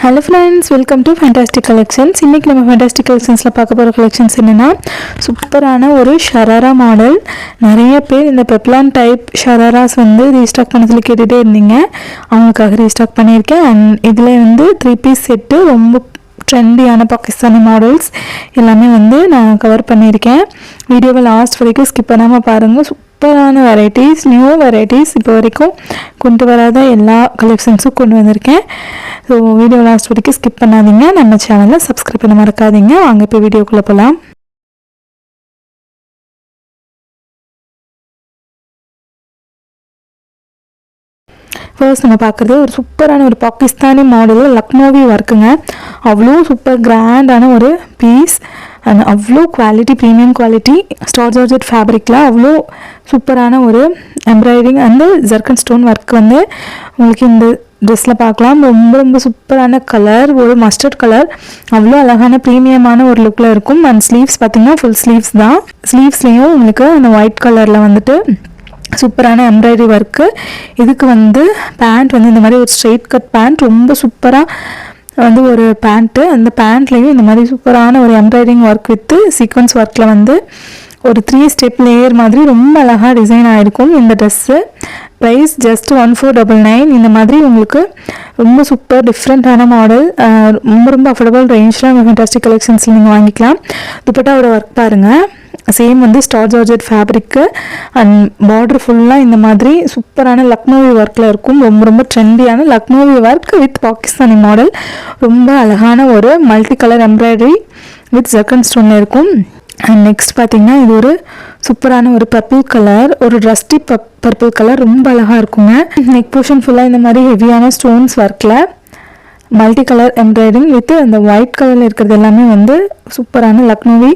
Hello friends, welcome to Fantastic Collections. இன்னைக்கு நம்ம Fantastic Collectionsல பார்க்க போற collections என்னன்னா சூப்பரான ஒரு ஷராரா மாடல். நிறைய பேர் இந்த பெப்லான் டைப் ஷராராஸ் வந்து ரீஸ்டாக் பண்ணதுல கேட்டுட்டே இருந்தீங்க. அவங்களுக்காக ரீஸ்டாக் பண்ணியிருக்கேன். அண்ட் இதில் வந்து 3 பீஸ் செட்டு ரொம்ப ட்ரெண்டியான பாகிஸ்தானி மாடல்ஸ் எல்லாமே வந்து நான் கவர் பண்ணியிருக்கேன். வீடியோவை லாஸ்ட் வரைக்கும் ஸ்கிப் பண்ணாமல் பாருங்கள். சூப்பரான வெரைட்டிஸ், நியூ வெரைட்டிஸ் இப்போ வரைக்கும் கொண்டு வராத எல்லா கலெக்ஷன்ஸும் கொண்டு வந்திருக்கேன். ஸோ வீடியோ லாஸ்ட் வரைக்கும் ஸ்கிப் பண்ணாதீங்க. நம்ம சேனலை சப்ஸ்கிரைப் பண்ண மறக்காதீங்க. வாங்க இப்போ வீடியோக்குள்ளே போகலாம். ஃபர்ஸ்ட் நம்ம பார்க்குறது ஒரு சூப்பரான ஒரு பாகிஸ்தானி மாடலில் லக்னோவி ஒர்க்குங்க. அவ்வளோ சூப்பர் கிராண்டான ஒரு பீஸ் அண்ட் அவ்வளோ quality, premium quality, star georgette ஃபேப்ரிக்கில் அவ்வளோ சூப்பரான ஒரு embroidering and zircon stone work வந்து உங்களுக்கு இந்த ட்ரெஸ்ஸில் பார்க்கலாம். ரொம்ப ரொம்ப சூப்பரான கலர், ஒரு மஸ்டர்ட் கலர், அவ்வளோ அழகான ப்ரீமியமான ஒரு லுக்கில் இருக்கும். அண்ட் ஸ்லீவ்ஸ் பார்த்திங்கன்னா ஃபுல் ஸ்லீவ்ஸ் தான். ஸ்லீவ்ஸ்லேயும் உங்களுக்கு அந்த ஒயிட் கலரில் வந்துட்டு சூப்பரான எம்ப்ராய்டரி ஒர்க்கு. இதுக்கு வந்து பேண்ட் வந்து இந்த மாதிரி ஒரு ஸ்ட்ரெயிட் கட் பேண்ட், ரொம்ப சூப்பராக வந்து ஒரு பேண்ட்டு. அந்த பேண்ட்லேயும் இந்த மாதிரி சூப்பரான ஒரு எம்ப்ராய்டரிங் ஒர்க் வித்து சீக்வன்ஸ் ஒர்க்கில் வந்து ஒரு 3 ஸ்டெப் லேயர் மாதிரி ரொம்ப அழகாக டிசைன் ஆகிருக்கும் இந்த ட்ரெஸ்ஸு. Price just 1499. இந்த மாதிரி உங்களுக்கு ரொம்ப சூப்பர் டிஃப்ரெண்ட்டான மாடல், ரொம்ப ரொம்ப அஃபோர்டபுள் ரேஞ்சில் ஃபேண்டாஸ்டிக் கலெக்ஷன்ஸில் நீங்கள் வாங்கிக்கலாம். துப்பட்டாவோட ஒர்க் பாருங்கள், சேம் வந்து ஸ்டார் ஜார்ஜெட் ஃபேப்ரிக்கு அண்ட் பார்டர் ஃபுல்லாக இந்த மாதிரி சூப்பரான லக்னோவி ஒர்க்கில் இருக்கும். ரொம்ப ரொம்ப ட்ரெண்டியான Lucknowi work with Pakistani model. ரொம்ப அழகான ஒரு multi colour embroidery with zircon ஸ்டோனில் இருக்கும். அண்ட் நெக்ஸ்ட் பார்த்திங்கன்னா இது ஒரு சூப்பரான ஒரு பர்பிள் கலர், ஒரு ரஸ்டி பர்பிள் கலர், ரொம்ப அழகாக இருக்குங்க. நெக் போர்ஷன் ஃபுல்லாக இந்த மாதிரி ஹெவியான ஸ்டோன்ஸ் ஒர்க்கில் மல்டி கலர் எம்ப்ராய்டரிங் வித் அந்த ஒயிட் கலரில் இருக்கிறது எல்லாமே வந்து சூப்பரான லக்னோவி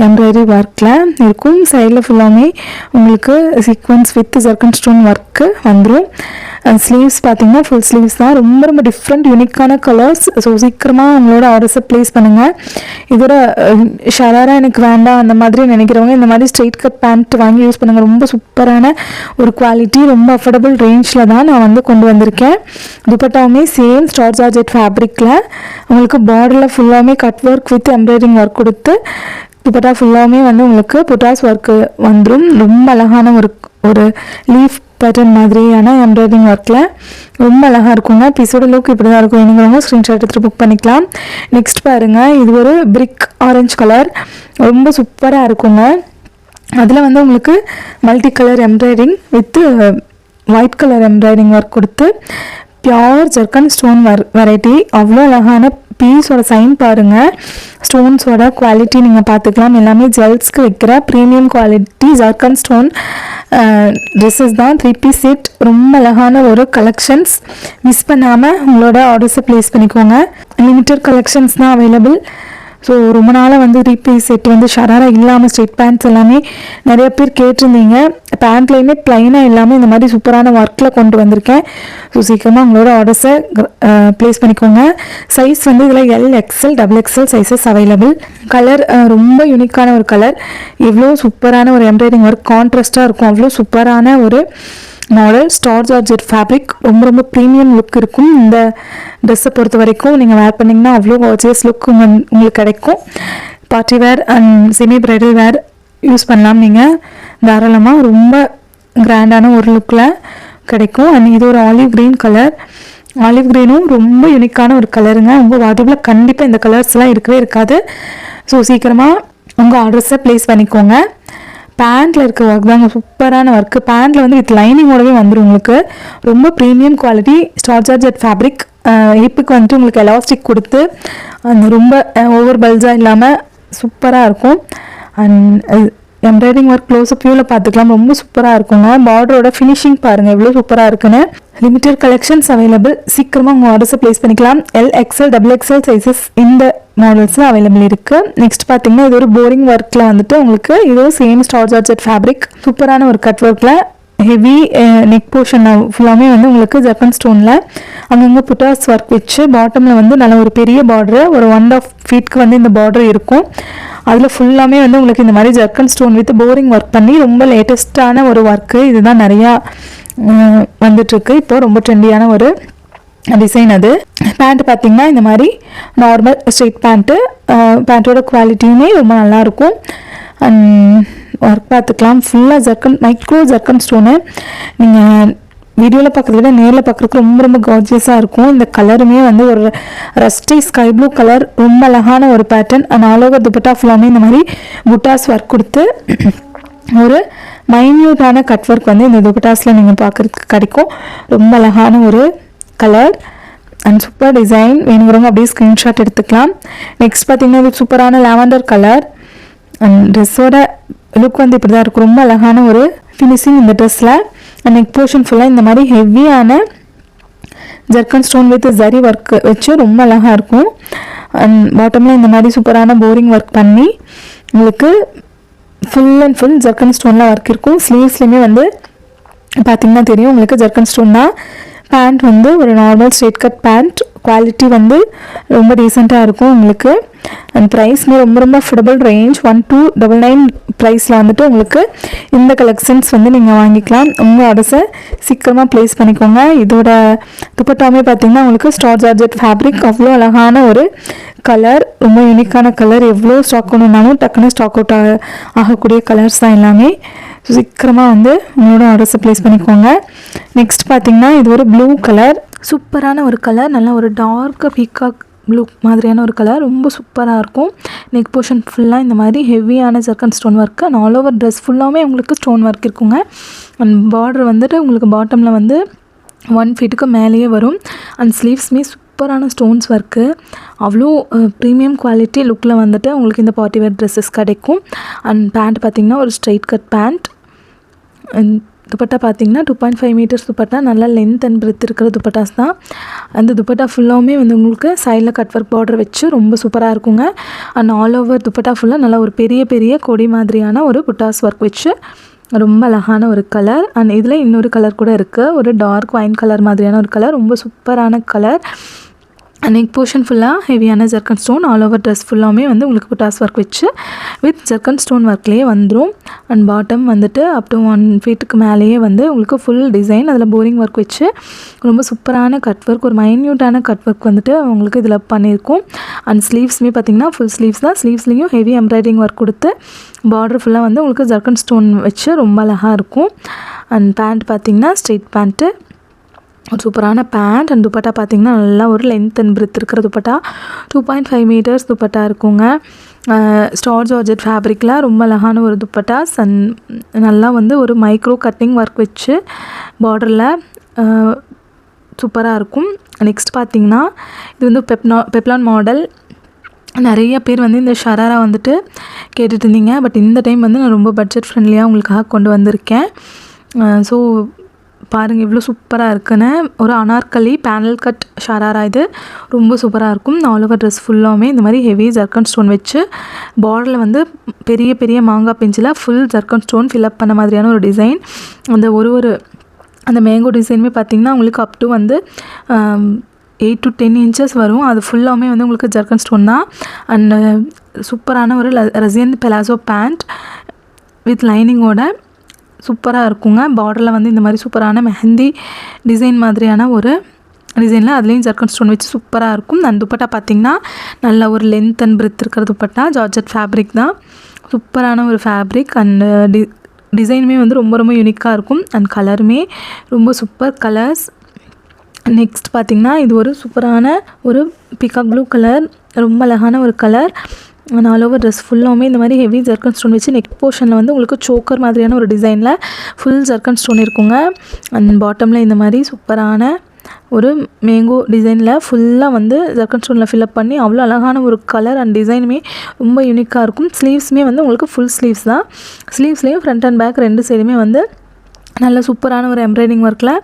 எம்ப்ராய்டரி ஒர்க்கில் இருக்கும். சைடில் ஃபுல்லாமே உங்களுக்கு சீக்வன்ஸ் வித் ஜர்க்கன் ஸ்டோன் ஒர்க்கு வந்துடும். ஸ்லீவ்ஸ் பார்த்திங்கன்னா ஃபுல் ஸ்லீவ்ஸ் தான். ரொம்ப ரொம்ப டிஃப்ரெண்ட் யூனிக்கான கலர்ஸ். ஸோ சீக்கிரமாக உங்களோட ஆர்டர்ஸை ப்ளேஸ் பண்ணுங்கள். இதோட ஷராரா எனக்கு வேண்டாம் அந்த மாதிரி நினைக்கிறவங்க இந்த மாதிரி ஸ்ட்ரெயிட் கட் பேண்ட் வாங்கி யூஸ் பண்ணுங்கள். ரொம்ப சூப்பரான ஒரு குவாலிட்டி, ரொம்ப அஃபோர்டபுள் ரேஞ்சில் தான் நான் வந்து கொண்டு வந்திருக்கேன். துப்பட்டாவுமே சேம் ஸ்டார் ஜார்ஜெட் ஃபேப்ரிக்கில் உங்களுக்கு பார்டரில் ஃபுல்லாமே cut work with embroidering work கொடுத்து துப்பட்டா ஃபுல்லாமே வந்து உங்களுக்கு புட்டாஸ் ஒர்க்கு வந்துடும். ரொம்ப அழகான ஒரு லீஃப் பேட்டர்ன் மாதிரியான எம்ப்ராய்டரிங் ஒர்க்கில் ரொம்ப அழகாக இருக்குங்க. பீஸோட லுக் இப்படி தான் இருக்கும். வேணுங்கிறவங்க ஸ்க்ரீன்ஷாட் எடுத்துகிட்டு புக் பண்ணிக்கலாம். நெக்ஸ்ட் பாருங்கள், இது ஒரு பிரிக் ஆரஞ்சு கலர், ரொம்ப சூப்பராக இருக்குங்க. அதில் வந்து உங்களுக்கு multi colour embroidering with white colour embroidering work கொடுத்து பியோர் ஜர்க்கன் ஸ்டோன் வெரைட்டி. அவ்வளோ அழகான பீஸோட சைன் பாருங்கள். ஸ்டோன்ஸோட குவாலிட்டி நீங்கள் பார்த்துக்கலாம். எல்லாமே ஜெல்ஸ்க்கு வைக்கிற ப்ரீமியம் குவாலிட்டி ஜர்க்கன் ஸ்டோன் ட்ரெஸ்ஸஸ் தான். 3 பீஸ் செட், ரொம்ப அழகான ஒரு கலெக்ஷன்ஸ். மிஸ் பண்ணாமல் உங்களோட ஆர்டர்ஸை ப்ளேஸ் பண்ணிக்கோங்க. லிமிட்டட் கலெக்ஷன்ஸ் தான் அவைலபிள். ஸோ ரொம்ப நாளாக வந்து 3 பீஸ் செட் வந்து ஷராரா இல்லாமல் ஸ்ட்ரெயிட் பேண்ட்ஸ் எல்லாமே நிறைய பேர் கேட்டிருந்தீங்க. பேண்ட்லேயுமே ப்ளைனாக இல்லாமல் இந்த மாதிரி சூப்பரான ஒர்க்கில் கொண்டு வந்திருக்கேன். ஸோ சீக்கிரமாக உங்களோட ஆர்டர்ஸை ப்ளேஸ் பண்ணிக்கோங்க. சைஸ் வந்து இதில் LXL, XXL sizes available. Colour ரொம்ப யூனிக்கான ஒரு கலர், எவ்வளோ சூப்பரான ஒரு எம்ப்ராய்டரிங் ஒர்க், கான்ட்ராஸ்டாக இருக்கும். அவ்வளோ சூப்பரான ஒரு மாடல், ஸ்டார் ஜார்ஜெட் ஃபேப்ரிக், ரொம்ப ரொம்ப ப்ரீமியம் லுக் இருக்கும். இந்த ட்ரெஸ்ஸை பொறுத்த வரைக்கும் நீங்கள் வேர் பண்ணிங்கன்னா அவ்வளோ கார்ஜியஸ் லுக் உங்களுக்கு கிடைக்கும். Party wear and semi bridal where use பண்ணலாம் நீங்கள் தாராளமாக. ரொம்ப கிராண்டான ஒரு லுக்கில் கிடைக்கும். அண்ட் இது ஒரு ஆலிவ் க்ரீன் கலர். ஆலிவ் க்ரீனும் ரொம்ப யூனிக்கான ஒரு கலருங்க. உங்கள் வார்ட்ரோபில் கண்டிப்பாக இந்த கலர்ஸ்லாம் இருக்கவே இருக்காது. ஸோ சீக்கிரமாக உங்கள் ஆர்டர்ஸை ப்ளேஸ் பண்ணிக்கோங்க. பேண்ட்டில் இருக்க ஒர்க் தாங்க சூப்பரான ஒர்க்கு. பேண்ட்டில் வந்து வித் லைனிங்கோடவே வந்துடும் உங்களுக்கு. ரொம்ப premium quality star georgette fabric. ஹிப்புக்கு வந்துட்டு உங்களுக்கு எலாஸ்டிக் கொடுத்து அந்த ரொம்ப ஓவர் பல்ஸாக இல்லாமல் சூப்பராக இருக்கும். அண்ட் எம்ப்ராய்டரிங் ஒர்க் க்ளோஸ்அப் வியூவில் பார்த்துக்கலாம், ரொம்ப சூப்பராக இருக்குங்க. பார்டரோட ஃபினிஷிங் பாருங்கள் எவ்வளோ சூப்பராக இருக்குன்னு. Limited collections available. சீக்கிரமாக உங்கள் ஆர்டர்ஸை ப்ளேஸ் பண்ணிக்கலாம். LXL, XXL சைஸஸ் இந்த மாடல்ஸில் அவைலபிள் இருக்குது. நெக்ஸ்ட் பார்த்தீங்கன்னா இது ஒரு போரிங் ஒர்க்கில் வந்துட்டு உங்களுக்கு இது சேம் ஸ்டார் ஜார்ஜெட் ஃபேப்ரிக், சூப்பரான ஒரு கட் ஒர்க்கில் ஹெவி நெக் போர்ஷன் ஃபுல்லாமே வந்து உங்களுக்கு ஜர்க்கன் ஸ்டோனில் அங்கங்கே புட்டாஸ் ஒர்க் வச்சு பாட்டமில் வந்து நல்ல ஒரு பெரிய பார்டரு, ஒரு 1.5 ஃபீட்க்கு வந்து இந்த பார்டர் இருக்கும். அதில் ஃபுல்லாமே வந்து உங்களுக்கு இந்த மாதிரி ஜர்க்கன் ஸ்டோன் வித் போரிங் ஒர்க் பண்ணி ரொம்ப லேட்டஸ்ட்டான ஒரு ஒர்க்கு. இதுதான் நிறையா வந்துட்டுருக்கு. இப்போது ரொம்ப ட்ரெண்டியான ஒரு டிசைன் அது. பேண்ட்டு பார்த்திங்கன்னா இந்த மாதிரி நார்மல் ஸ்ட்ரெயிட் பேண்ட்டு. பேண்ட்டோட குவாலிட்டியுமே ரொம்ப நல்லாயிருக்கும். ஒர்க் பார்த்துக்கலாம். ஃபுல்லாக ஜர்க்கன், மைக்ரோ ஜர்க்கன் ஸ்டோனு. நீங்கள் வீடியோவில் பார்க்குறத விட நேரில் பார்க்குறதுக்கு ரொம்ப ரொம்ப கார்ஜியஸாக இருக்கும். இந்த கலருமே வந்து ஒரு ரஸ்டி ஸ்கை ப்ளூ கலர், ரொம்ப அழகான ஒரு pattern. And all over dupatta ஃபுல்லாமே இந்த மாதிரி புட்டாஸ் ஒர்க் கொடுத்து ஒரு மைன்யூட்டான கட் ஒர்க் வந்து இந்த துப்பட்டாஸில் நீங்கள் பார்க்குறதுக்கு கிடைக்கும். ரொம்ப அழகான ஒரு கலர் அண்ட் சூப்பர் டிசைன். வேணுங்கிறவங்க அப்படியே ஸ்க்ரீன்ஷாட் எடுத்துக்கலாம். நெக்ஸ்ட் பார்த்திங்கன்னா இது சூப்பரான லாவெண்டர் கலர். அண்ட் ட்ரெஸ்ஸோட லுக் வந்து இப்படி தான் இருக்கும். ரொம்ப அழகான ஒரு ஃபினிஷிங் இந்த ட்ரெஸ்ஸில். அண்ட் நெக் போர்ஷன் ஃபுல்லாக இந்த மாதிரி ஹெவியான zircon stone with zari work வச்சு ரொம்ப அழகாக இருக்கும். அண்ட் பாட்டமில் இந்த மாதிரி சூப்பரான போரிங் ஒர்க் பண்ணி உங்களுக்கு ஃபுல் அண்ட் ஃபுல் ஜர்க்கன் ஸ்டோனில் ஒர்க் இருக்கும். ஸ்லீவ்ஸ்லேயுமே வந்து பார்த்திங்கன்னா தெரியும் உங்களுக்கு ஜர்க்கன் ஸ்டோன் தான். பேண்ட் வந்து ஒரு normal straight cut pant. Quality வந்து ரொம்ப டீசெண்டாக இருக்கும் உங்களுக்கு. அண்ட் ப்ரைஸ்மே ரொம்ப ரொம்ப அஃபோர்டபுள் ரேஞ்ச். 1299 ப்ரைஸில் வந்துட்டு உங்களுக்கு இந்த கலெக்ஷன்ஸ் வந்து நீங்கள் வாங்கிக்கலாம். உங்கள் ஆர்டர்ஸை சீக்கிரமாக ப்ளேஸ் பண்ணிக்கோங்க. இதோட துப்பட்டாமே பார்த்திங்கன்னா உங்களுக்கு ஸ்டார் ஜார்ஜெட் ஃபேப்ரிக். அவ்வளோ அழகான ஒரு கலர், ரொம்ப யூனிக்கான கலர். எவ்வளோ ஸ்டாக் ஒன்றுனாலும் டக்குன்னு ஸ்டாக் அவுட் ஆகக்கூடிய கலர்ஸ் தான் எல்லாமே. ஸோ சீக்கிரமாக வந்து உங்களோட ஆர்டர்ஸை ப்ளேஸ் பண்ணிக்கோங்க. நெக்ஸ்ட் பார்த்திங்கன்னா இது ஒரு ப்ளூ கலர். சூப்பரான ஒரு கலர். நல்லா ஒரு டார்க் பீகாக் ப்ளூ மாதிரியான ஒரு கலர். ரொம்ப சூப்பராக இருக்கும். நெக் போர்ஷன் ஃபுல்லாக இந்த மாதிரி ஹெவியான zircon stone work. And all over dress ஃபுல்லாமே உங்களுக்கு ஸ்டோன் ஒர்க் இருக்குங்க. அண்ட் பார்டர் வந்துட்டு உங்களுக்கு பாட்டமில் வந்து 1 ஃபீட்டுக்கு மேலேயே வரும். அண்ட் ஸ்லீவ்ஸ்மே சூப்பரான ஸ்டோன்ஸ் ஒர்க்கு. அவ்வளோ ப்ரீமியம் குவாலிட்டி லுக்கில் வந்துட்டு உங்களுக்கு இந்த பார்ட்டி வேர் ட்ரெஸ்ஸஸ் கிடைக்கும். அண்ட் பேண்ட் பார்த்திங்கன்னா ஒரு ஸ்ட்ரெயிட் கட் பேண்ட். துப்பட்டா பார்த்திங்கன்னா 2.5 மீட்டர்ஸ் துப்பட்டா. நல்லா லென்த் அண்ட் பிரெத் இருக்கிற துப்பட்டாஸ் தான். அந்த துப்பட்டா ஃபுல்லாகவுமே வந்து உங்களுக்கு சைடில் கட் ஒர்க் பார்டர் வச்சு ரொம்ப சூப்பராக இருக்குங்க. அண்ட் ஆல் ஓவர் துப்பட்டா ஃபுல்லாக நல்லா ஒரு பெரிய பெரிய கொடி மாதிரியான ஒரு புட்டாஸ் ஒர்க் வச்சு ரொம்ப அழகான ஒரு கலர். அண்ட் இதில் இன்னொரு கலர் கூட இருக்குது. ஒரு டார்க் வைன் கலர் மாதிரியான ஒரு கலர். ரொம்ப சூப்பரான கலர். நெக் போர்ஷன் ஃபுல்லாக ஹெவியான zircon stone. All over dress ஃபுல்லாமே வந்து உங்களுக்கு புட்டாஸ் ஒர்க் வச்சு வித் ஜர்க்கன் ஸ்டோன் ஒர்க்லேயே வந்துடும். அண்ட் பாட்டம் வந்துட்டு அப் டு 1 ஃபீட்டுக்கு மேலேயே வந்து உங்களுக்கு ஃபுல் டிசைன். அதில் போரிங் ஒர்க் வச்சு ரொம்ப சூப்பரான கட் ஒர்க், ஒரு மைன்யூட்டான கட் ஒர்க் வந்துட்டு உங்களுக்கு இதில் பண்ணியிருக்கும். அண்ட் ஸ்லீவ்ஸ்மே பார்த்திங்கன்னா ஃபுல் ஸ்லீவ்ஸ் தான். ஸ்லீவ்ஸ்லேயும் ஹெவி எம்ப்ராய்டிங் ஒர்க் கொடுத்து பார்டர் ஃபுல்லாக வந்து உங்களுக்கு ஜர்க்கன் ஸ்டோன் வச்சு ரொம்ப அழகாக இருக்கும். அண்ட் பேண்ட் பார்த்திங்கன்னா ஸ்ட்ரெயிட் பேண்ட்டு, ஒரு சூப்பரான பேண்ட். அண்ட் துப்பட்டா பார்த்திங்கன்னா நல்லா ஒரு லென்த் அண்ட் பிரெத் இருக்கிற துப்பட்டா. 2.5 மீட்டர்ஸ் துப்பட்டா இருக்குங்க. ஸ்டார் ஜார்ஜெட் ஃபேப்ரிக்கில் ரொம்ப அழகான ஒரு துப்பட்டாஸ். அண்ட் நல்லா வந்து ஒரு மைக்ரோ கட்டிங் ஒர்க் வச்சு பார்டரில் சூப்பராக இருக்கும். நெக்ஸ்ட் பார்த்திங்கன்னா இது வந்து பெப்லான் மாடல். நிறைய பேர் வந்து இந்த ஷராரா வந்துட்டு கேட்டுட்டு இருந்தீங்க. பட் இந்த டைம் வந்து நான் ரொம்ப பட்ஜெட் ஃப்ரெண்ட்லியாக உங்களுக்காக கொண்டு வந்திருக்கேன். ஸோ பாருங்கள் இவ்வளோ சூப்பராக இருக்குன்னு. ஒரு அனார்கலி பேனல் கட் ஷராரா. இது ரொம்ப சூப்பராக இருக்கும். ஆல் ஓவர் ட்ரெஸ் ஃபுல்லாமே இந்த மாதிரி ஹெவி ஜர்க்கன் ஸ்டோன் வச்சு பார்டரில் வந்து பெரிய பெரிய மாங்காய் பிஞ்சில் ஃபுல் ஜர்க்கன் ஸ்டோன் ஃபில்அப் பண்ண மாதிரியான ஒரு டிசைன். அந்த மேங்கோ டிசைனுமே பார்த்திங்கன்னா உங்களுக்கு அப் டு வந்து 8 to 10 இன்ச்சஸ் வரும். அது ஃபுல்லாமே வந்து உங்களுக்கு ஜர்க்கன் ஸ்டோன் தான். அண்ட் சூப்பரான ஒரு ரசியன் பெலாசோ பேண்ட் வித் லைனிங்கோட சூப்பராக இருக்குங்க. பார்டரில் வந்து இந்த மாதிரி சூப்பரான மெஹந்தி டிசைன் மாதிரியான ஒரு டிசைனில் அதுலேயும் ஜர்க்கன் ஸ்டோன் வச்சு சூப்பராக இருக்கும். அந்த துப்பட்டா பார்த்திங்கன்னா நல்ல ஒரு லென்த் அண்ட் பிரெத் இருக்கிற துப்பட்டா. ஜார்ஜெட் ஃபேப்ரிக் தான். சூப்பரான ஒரு ஃபேப்ரிக். அண்ட் டிசைனுமே வந்து ரொம்ப ரொம்ப யூனிக்காக இருக்கும். அண்ட் கலருமே ரொம்ப சூப்பர் கலர்ஸ். நெக்ஸ்ட் பார்த்திங்கன்னா இது ஒரு சூப்பரான ஒரு பிகாக் ப்ளூ கலர். ரொம்ப அழகான ஒரு கலர். ஆல் ஓவர் ட்ரெஸ் ஃபுல்லாமே இந்த மாதிரி ஹெவி ஜர்க்கன் ஸ்டோன் வச்சு நெக் போர்ஷனில் வந்து உங்களுக்கு சோக்கர் மாதிரியான ஒரு டிசைனில் ஃபுல் ஜர்க்கன் ஸ்டோன் இருக்குங்க. அண்ட் பாட்டமில் இந்த மாதிரி சூப்பரான ஒரு மேங்கோ டிசைனில் ஃபுல்லாக வந்து ஜர்க்கன் ஸ்டோனில் ஃபில்அப் பண்ணி அவ்வளோ அழகான ஒரு கலர் அண்ட் டிசைனுமே ரொம்ப யூனிக்காக இருக்கும். ஸ்லீவ்ஸுமே வந்து உங்களுக்கு ஃபுல் ஸ்லீவ்ஸ் தான். ஸ்லீவ்ஸ்லேயும் ஃப்ரண்ட் அண்ட் பேக் 2 சைடுமே வந்து நல்ல சூப்பரான ஒரு எம்ப்ராய்டிங் ஒர்க்கில்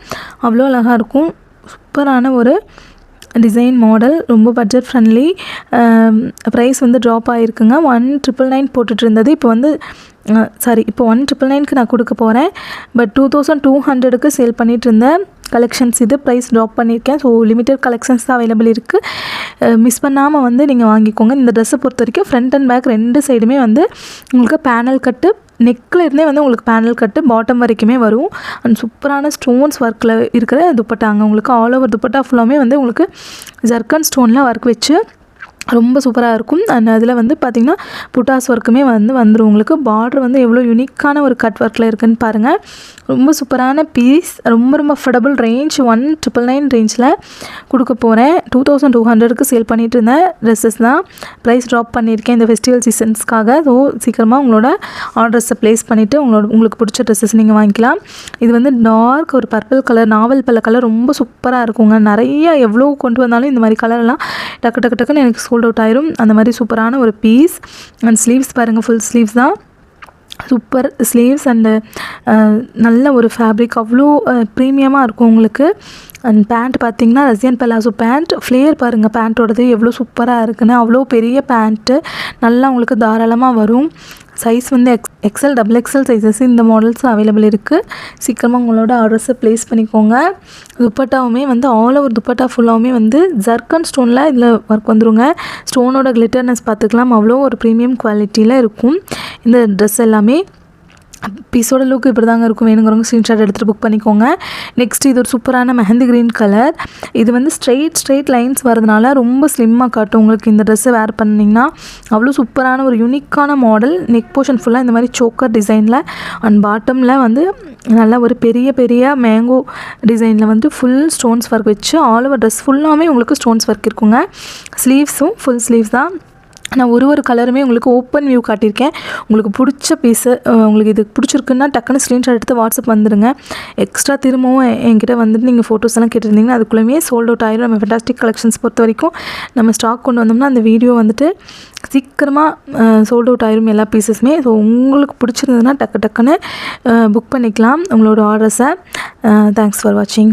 அவ்வளோ அழகாக இருக்கும். சூப்பரான ஒரு டிசைன் மாடல். ரொம்ப பட்ஜெட் ஃப்ரெண்ட்லி. ப்ரைஸ் வந்து ட்ராப் ஆகிருக்குங்க. 1999 போட்டுட்டு இருந்தது. இப்போ வந்து இப்போ 1999க்கு நான் கொடுக்க போகிறேன். பட் 2200க்கு சேல் பண்ணிகிட்டு இருந்தேன் கலெக்ஷன்ஸ். இது ப்ரைஸ் ட்ராப் பண்ணியிருக்கேன். ஸோ லிமிட்டட் கலெக்ஷன்ஸ் தான் அவைலபிள் இருக்குது. மிஸ் பண்ணாமல் வந்து நீங்கள் வாங்கிக்கோங்க. இந்த ட்ரெஸ்ஸை பொறுத்த வரைக்கும் ஃப்ரண்ட் அண்ட் பேக் 2 சைடுமே வந்து உங்களுக்கு பேனல் கட்டு நெக்கில் இருந்தே வந்து உங்களுக்கு பேனல் கட்டு பாட்டம் வரைக்குமே வரும். அண்ட் சூப்பரான ஸ்டோன்ஸ் ஒர்க்கில் இருக்கிற துப்பட்டாங்க. உங்களுக்கு ஆல் ஓவர் துப்பட்டா ஃபுல்லாமே வந்து உங்களுக்கு ஜர்க்கன் ஸ்டோனில் ஒர்க் வச்சு ரொம்ப சூப்பராக இருக்கும். அண்ட் அதில் வந்து பார்த்திங்கன்னா புட்டாஸ் ஒர்க்குமே வந்துடும். உங்களுக்கு பார்டர் வந்து எவ்வளோ யூனிக்கான ஒரு கட் ஒர்க்கில் இருக்குதுன்னு பாருங்கள். ரொம்ப சூப்பரான பீஸ். ரொம்ப அஃபோர்டபுள் ரேஞ்ச் 1999 ரேஞ்சில் கொடுக்க போகிறேன். 2200க்கு சேல் பண்ணிகிட்டு இருந்தேன் ட்ரெஸ்ஸஸ் தான். ப்ரைஸ் ட்ராப் பண்ணியிருக்கேன் இந்த ஃபெஸ்டிவல் சீசன்ஸ்க்காக. ஸோ சீக்கிரமாக உங்களோட ஆர்டர்ஸை ப்ளேஸ் பண்ணிவிட்டு உங்களுக்கு பிடிச்ச ட்ரெஸ்ஸஸ் நீங்கள் வாங்கிக்கலாம். இது வந்து டார்க் ஒரு பர்பிள் கலர், நாவல் பல்ல கலர், ரொம்ப சூப்பராக இருக்குங்க. நிறைய எவ்வளோ கொண்டு வந்தாலும் இந்த மாதிரி கலர்லாம் டக்குன்னு எனக்கு சோல்ட் அவுட் ஆயிரும். அந்த மாதிரி சூப்பரான ஒரு பீஸ். அண்ட் ஸ்லீவ்ஸ் பாருங்கள், ஃபுல் ஸ்லீவ்ஸ் தான். சூப்பர் ஸ்லீவ்ஸ் அண்டு நல்ல ஒரு ஃபேப்ரிக், அவ்வளோ ப்ரீமியமாக இருக்கும் உங்களுக்கு. அண்ட் பேண்ட் பார்த்திங்கன்னா ரஷ்யன் பலாசோ பேண்ட். ஃப்ளேயர் பாருங்கள் பேண்ட்டோடது எவ்வளோ சூப்பராக இருக்குன்னு. அவ்வளோ பெரிய பேண்ட்டு, நல்லா உங்களுக்கு தாராளமாக வரும். சைஸ் வந்து எக்ஸல் டபுள் எக்ஸல் சைஸஸ் இந்த மாடல்ஸ் அவைலபிள் இருக்குது. சீக்கிரமாக உங்களோட ஆர்டர்ஸை ப்ளேஸ் பண்ணிக்கோங்க. துப்பட்டாவுமே வந்து ஆல் ஓவர் துப்பட்டா ஃபுல்லாகவுமே வந்து ஜர்க்கன் ஸ்டோனில் இதில் ஒர்க் வந்துருங்க. ஸ்டோனோட கிளிட்டர்னஸ் பார்த்துக்கலாம், அவ்வளோ ஒரு ப்ரீமியம் குவாலிட்டியில் இருக்கும் இந்த ட்ரெஸ் எல்லாமே. பீஸோட லுக் இப்படி தாங்க இருக்கும். வேணுங்கிறவங்க ஸ்க்ரீன்ஷாட் எடுத்துகிட்டு புக் பண்ணிக்கோங்க. நெக்ஸ்ட் இது ஒரு சூப்பரான மெஹந்தி க்ரீன் கலர். இது வந்து ஸ்ட்ரெயிட் லைன்ஸ் வரதுனால ரொம்ப ஸ்லிம்மாக காட்டும் உங்களுக்கு. இந்த ட்ரெஸ்ஸை வேர் பண்ணிங்கன்னா அவ்வளோ சூப்பரான ஒரு யூனிக்கான மாடல். நெக் போர்ஷன் ஃபுல்லாக இந்த மாதிரி சோக்கர் டிசைனில் அண்ட் பாட்டமில் வந்து நல்லா ஒரு பெரிய மேங்கோ டிசைனில் வந்து ஃபுல் ஸ்டோன்ஸ் ஒர்க் வச்சு ஆல் ஓவர் ட்ரெஸ் ஃபுல்லாமே உங்களுக்கு ஸ்டோன்ஸ் ஒர்க் இருக்குங்க. ஸ்லீவ்ஸும் ஃபுல் ஸ்லீவ்ஸ் தான். நான் ஒரு கலருமே உங்களுக்கு ஓப்பன் வியூ காட்டியிருக்கேன். உங்களுக்கு பிடிச்ச பீஸு, உங்களுக்கு இது பிடிச்சிருக்குன்னா டக்குன்னு ஸ்க்ரீன்ஷாட் எடுத்து வாட்ஸ்அப் வந்துடுங்க. எக்ஸ்ட்ரா திரும்பவும் என்கிட்ட வந்துட்டு நீங்கள் ஃபோட்டோஸ் எல்லாம் கேட்டிருந்தீங்கன்னா அதுக்குள்ளேயுமே சோல்ட் அவுட் ஆயிடும். நம்ம ஃபென்டாஸ்டிக் கலெக்ஷன்ஸ் பொறுத்த வரைக்கும் நம்ம ஸ்டாக் கொண்டு வந்தோம்னா அந்த வீடியோ வந்துட்டு சீக்கிரமாக சோல்ட் அவுட் ஆயிரும் எல்லா பீஸஸுமே. ஸோ உங்களுக்கு பிடிச்சிருந்ததுன்னா டக்குன்னு புக் பண்ணிக்கலாம் உங்களோட ஆர்டர்ஸை. தேங்க்ஸ் ஃபார் வாட்சிங்.